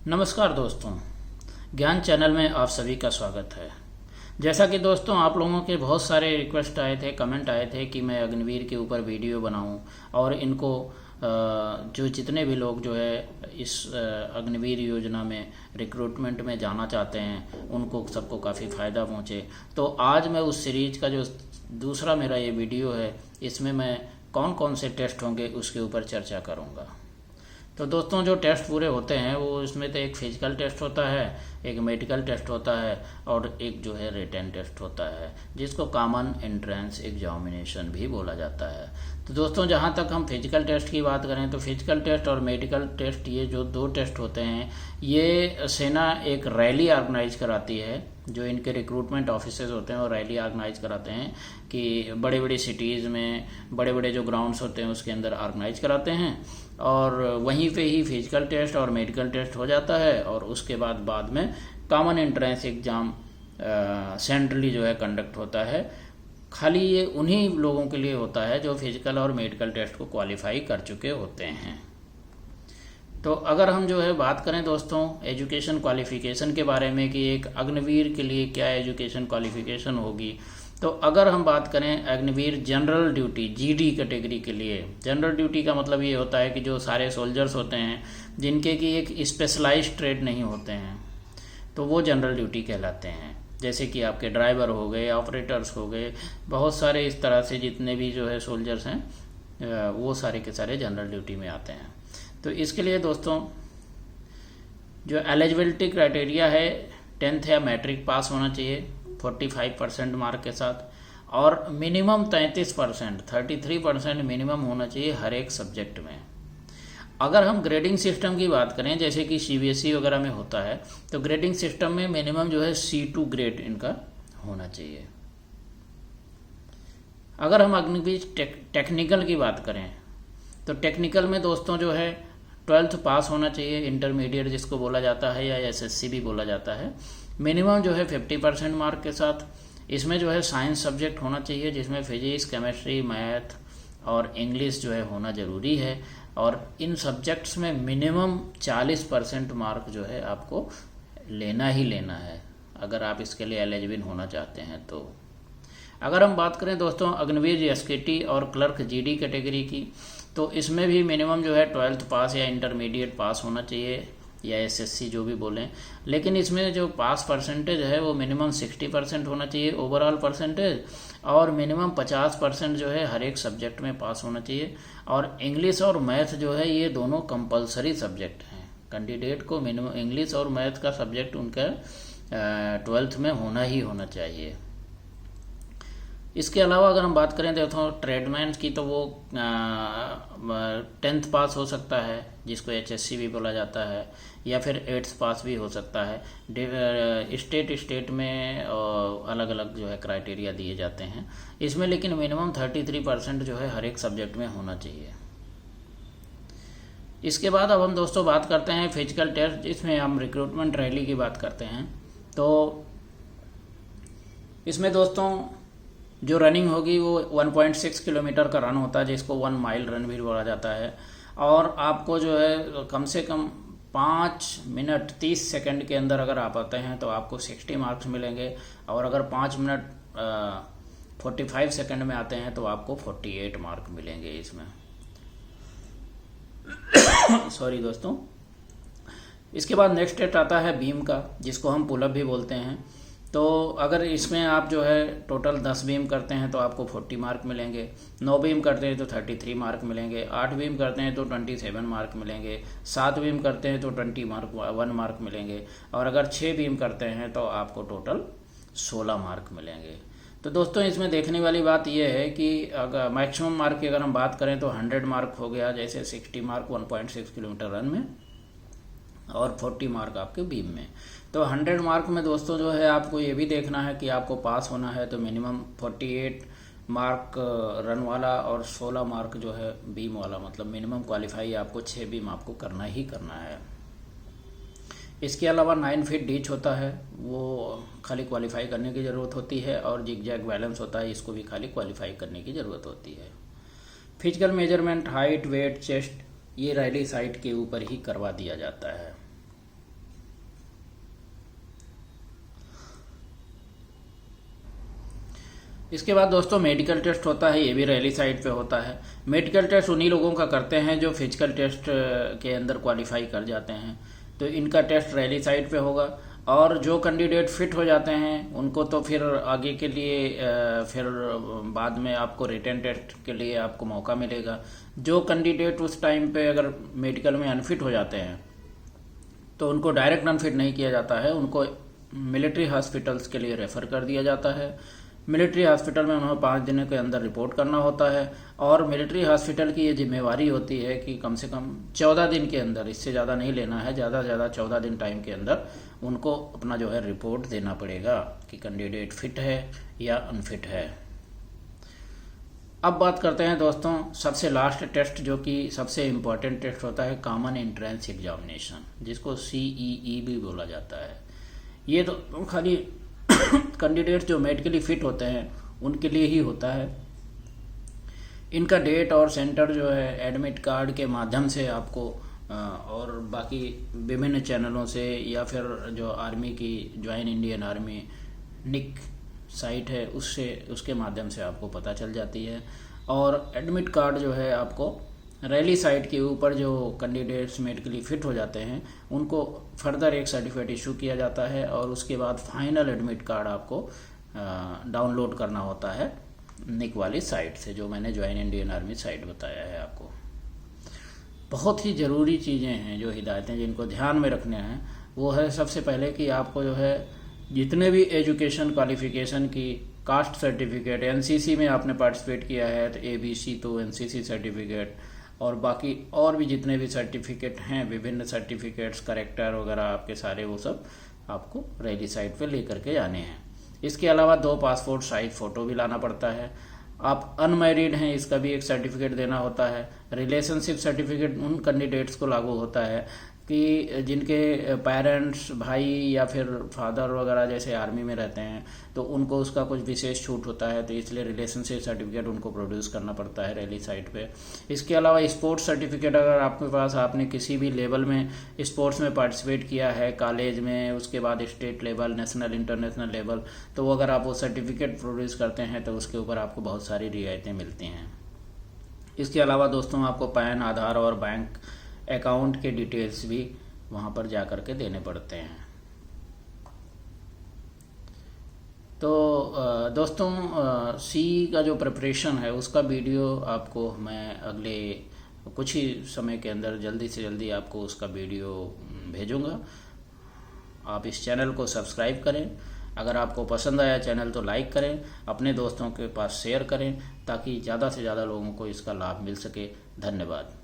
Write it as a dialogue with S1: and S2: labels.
S1: नमस्कार दोस्तों, ज्ञान चैनल में आप सभी का स्वागत है। जैसा कि दोस्तों आप लोगों के बहुत सारे रिक्वेस्ट आए थे, कमेंट आए थे कि मैं अग्निवीर के ऊपर वीडियो बनाऊं और इनको जो जितने भी लोग जो है इस अग्निवीर योजना में रिक्रूटमेंट में जाना चाहते हैं उनको सबको काफ़ी फ़ायदा पहुंचे। तो आज मैं उस सीरीज़ का जो दूसरा मेरा ये वीडियो है, इसमें मैं कौन कौन से टेस्ट होंगे उसके ऊपर चर्चा करूँगा। तो दोस्तों जो टेस्ट पूरे होते हैं वो इसमें तो एक फिजिकल टेस्ट होता है, एक मेडिकल टेस्ट होता है और एक जो है रिटन टेस्ट होता है, जिसको कॉमन एंट्रेंस एग्जामिनेशन भी बोला जाता है। तो दोस्तों जहाँ तक हम फिजिकल टेस्ट की बात करें तो फिजिकल टेस्ट और मेडिकल टेस्ट, ये जो दो टेस्ट होते हैं, ये सेना एक रैली ऑर्गेनाइज कराती है। जो इनके रिक्रूटमेंट ऑफिसर्स होते हैं वो रैली ऑर्गेनाइज कराते हैं कि बड़े बड़े सिटीज़ में बड़े बड़े जो ग्राउंड्स होते हैं उसके अंदर ऑर्गेनाइज कराते हैं और वहीं पे ही फिजिकल टेस्ट और मेडिकल टेस्ट हो जाता है और उसके बाद में कॉमन एंट्रेंस एग्ज़ाम सेंट्रली जो है कंडक्ट होता है। खाली ये उन्हीं लोगों के लिए होता है जो फिजिकल और मेडिकल टेस्ट को क्वालिफाई कर चुके होते हैं। तो अगर हम जो है बात करें दोस्तों एजुकेशन क्वालिफिकेशन के बारे में कि एक अग्निवीर के लिए क्या एजुकेशन क्वालिफिकेशन होगी, तो अगर हम बात करें Agniveer general duty GD category के लिए, जनरल ड्यूटी का मतलब ये होता है कि जो सारे सोल्जर्स होते हैं जिनके की एक स्पेशलाइज्ड ट्रेड नहीं होते हैं, तो वो जनरल ड्यूटी कहलाते हैं। जैसे कि आपके ड्राइवर हो गए, ऑपरेटर्स हो गए, बहुत सारे इस तरह से जितने भी जो है सोल्जर्स हैं वो सारे के सारे जनरल ड्यूटी में आते हैं। तो इसके लिए दोस्तों जो एलिजिबिलिटी क्राइटेरिया है 10th या मैट्रिक पास होना चाहिए 45% मार्क के साथ और मिनिमम 33%, 33% मिनिमम होना चाहिए हर एक सब्जेक्ट में। अगर हम ग्रेडिंग सिस्टम की बात करें जैसे कि सीबीएसई वगैरह में होता है, तो ग्रेडिंग सिस्टम में मिनिमम जो है C2 ग्रेड इनका होना चाहिए। अगर हम अग्निवीर टेक्निकल की बात करें तो टेक्निकल में दोस्तों जो है 12th पास होना चाहिए, इंटरमीडिएट जिसको बोला जाता है या एसएससी भी बोला जाता है, मिनिमम जो है 50% मार्क के साथ। इसमें जो है साइंस सब्जेक्ट होना चाहिए जिसमें फिजिक्स, केमिस्ट्री, मैथ और इंग्लिश जो है होना ज़रूरी है और इन सब्जेक्ट्स में मिनिमम 40% मार्क जो है आपको लेना ही लेना है अगर आप इसके लिए एलिजिबल होना चाहते हैं। तो अगर हम बात करें दोस्तों अग्निवीर एसकेटी और क्लर्क जीडी कैटेगरी की, तो इसमें भी मिनिमम जो है 12th पास या इंटरमीडिएट पास होना चाहिए या एसएससी जो भी बोलें, लेकिन इसमें जो पास परसेंटेज है वो मिनिमम 60% होना चाहिए ओवरऑल परसेंटेज और मिनिमम 50% जो है हर एक सब्जेक्ट में पास होना चाहिए। और इंग्लिश और मैथ जो है ये दोनों कंपलसरी सब्जेक्ट हैं, कैंडिडेट को मिनिमम इंग्लिश और मैथ का सब्जेक्ट उनका 12th में होना ही होना चाहिए। इसके अलावा अगर हम बात करें तो ट्रेडमैन की, तो वो 10th पास हो सकता है जिसको एचएससी भी बोला जाता है या फिर 8th पास भी हो सकता है। स्टेट में अलग अलग जो है क्राइटेरिया दिए जाते हैं इसमें, लेकिन मिनिमम 33% जो है हर एक सब्जेक्ट में होना चाहिए। इसके बाद अब हम दोस्तों बात करते हैं फिजिकल टेस्ट, जिसमें हम रिक्रूटमेंट रैली की बात करते हैं। तो इसमें दोस्तों जो रनिंग होगी वो 1.6 किलोमीटर का रन होता है जिसको 1 माइल रन भी बोला जाता है और आपको जो है कम से कम 5 मिनट 30 सेकंड के अंदर अगर आप आते हैं तो आपको 60 मार्क्स मिलेंगे और अगर 5 मिनट 45 सेकंड में आते हैं तो आपको 48 मार्क मिलेंगे इसमें। सॉरी दोस्तों। इसके बाद नेक्स्ट स्टेट आता है बीम का, जिसको हम पुलअप भी बोलते हैं। तो अगर इसमें आप जो है टोटल 10 बीम करते हैं तो आपको 40 मार्क मिलेंगे, 9 बीम करते हैं तो 33 मार्क मिलेंगे, 8 बीम करते हैं तो 27 मार्क मिलेंगे, 7 बीम करते हैं तो 1 मार्क मिलेंगे और अगर 6 बीम करते हैं तो आपको टोटल 16 मार्क मिलेंगे। तो दोस्तों इसमें देखने वाली बात यह है कि अगर मैक्सिमम मार्क की अगर हम बात करें तो 100 मार्क हो गया, जैसे 60 मार्क 1.6 किलोमीटर रन में और 40 मार्क आपके बीम में। तो 100 मार्क में दोस्तों जो है आपको ये भी देखना है कि आपको पास होना है तो मिनिमम 48 मार्क रन वाला और 16 मार्क जो है बीम वाला, मतलब मिनिमम क्वालिफाई आपको 6 बीम आपको करना ही करना है। इसके अलावा 9 फीट डीच होता है, वो खाली क्वालिफाई करने की ज़रूरत होती है और जिग-जैग बैलेंस होता है, इसको भी खाली क्वालिफाई करने की ज़रूरत होती है। Physical measurement, height, weight, chest, ये रैली साइट के ऊपर ही करवा दिया जाता है। इसके बाद दोस्तों मेडिकल टेस्ट होता है, ये भी रैली साइट पे होता है। मेडिकल टेस्ट उन्हीं लोगों का करते हैं जो फिजिकल टेस्ट के अंदर क्वालिफाई कर जाते हैं, तो इनका टेस्ट रैली साइट पे होगा। और जो कैंडिडेट फिट हो जाते हैं उनको तो फिर आगे के लिए फिर बाद में आपको रिटन टेस्ट के लिए आपको मौका मिलेगा। जो कैंडिडेट उस टाइम पे अगर मेडिकल में अनफिट हो जाते हैं तो उनको डायरेक्ट अनफिट नहीं किया जाता है, उनको मिलिट्री हॉस्पिटल्स के लिए रेफ़र कर दिया जाता है। मिलिट्री हॉस्पिटल में उन्हें 5 दिनों के अंदर रिपोर्ट करना होता है, और मिलिट्री हॉस्पिटल की ये जिम्मेवारी होती है कि कम से कम 14 दिन के अंदर, इससे ज़्यादा नहीं लेना है, ज़्यादा से ज़्यादा 14 दिन टाइम के अंदर उनको अपना जो है रिपोर्ट देना पड़ेगा कि कैंडिडेट फिट है या अनफिट है। अब बात करते हैं दोस्तों सबसे लास्ट टेस्ट, जो कि सबसे इम्पोर्टेंट टेस्ट होता है, कॉमन एंट्रेंस एग्जामिनेशन, जिसको CEE भी बोला जाता है। ये तो खाली कैंडिडेट जो मेडिकली फिट होते हैं उनके लिए ही होता है। इनका डेट और सेंटर जो है एडमिट कार्ड के माध्यम से आपको और बाकी विभिन्न चैनलों से, या फिर जो आर्मी की ज्वाइन इंडियन आर्मी निक साइट है उसके माध्यम से आपको पता चल जाती है। और एडमिट कार्ड जो है आपको रैली साइट के ऊपर जो कैंडिडेट्स मेडिकली फिट हो जाते हैं उनको फर्दर एक सर्टिफिकेट इशू किया जाता है, और उसके बाद फाइनल एडमिट कार्ड आपको डाउनलोड करना होता है निक वाली साइट से, जो मैंने ज्वाइन इंडियन आर्मी साइट बताया है आपको। बहुत ही ज़रूरी चीज़ें हैं जो हिदायतें जिनको ध्यान में रखने हैं, वो है सबसे पहले कि आपको जो है जितने भी एजुकेशन क्वालिफिकेशन की कास्ट सर्टिफिकेट, NCC में आपने पार्टिसिपेट किया है तो ABC तो NCC सर्टिफिकेट, और बाकी और भी जितने भी सर्टिफिकेट हैं, विभिन्न सर्टिफिकेट्स, करेक्टर वगैरह आपके सारे, वो सब आपको रैली साइट पे लेकर के आने हैं। इसके अलावा 2 पासपोर्ट साइज फ़ोटो भी लाना पड़ता है। आप अनमैरिड हैं, इसका भी एक सर्टिफिकेट देना होता है। रिलेशनशिप सर्टिफिकेट उन कैंडिडेट्स को लागू होता है कि जिनके पेरेंट्स, भाई या फिर फादर वगैरह जैसे आर्मी में रहते हैं, तो उनको उसका कुछ विशेष छूट होता है, तो इसलिए रिलेशनशिप सर्टिफिकेट उनको प्रोड्यूस करना पड़ता है रैली साइट पे। इसके अलावा स्पोर्ट्स सर्टिफिकेट, अगर आपके पास आपने किसी भी लेवल में स्पोर्ट्स में पार्टिसिपेट किया है, कॉलेज में, उसके बाद state level, national, international level, तो वो अगर आप वो सर्टिफिकेट प्रोड्यूस करते हैं तो उसके ऊपर आपको बहुत सारी रियायतें मिलती हैं। इसके अलावा दोस्तों आपको पैन, आधार और बैंक अकाउंट के डिटेल्स भी वहाँ पर जा कर के देने पड़ते हैं। तो दोस्तों C का जो प्रिपरेशन है उसका वीडियो आपको मैं अगले कुछ ही समय के अंदर जल्दी से जल्दी आपको उसका वीडियो भेजूंगा। आप इस चैनल को सब्सक्राइब करें, अगर आपको पसंद आया चैनल तो लाइक करें, अपने दोस्तों के पास शेयर करें ताकि ज़्यादा से ज़्यादा लोगों को इसका लाभ मिल सके। धन्यवाद।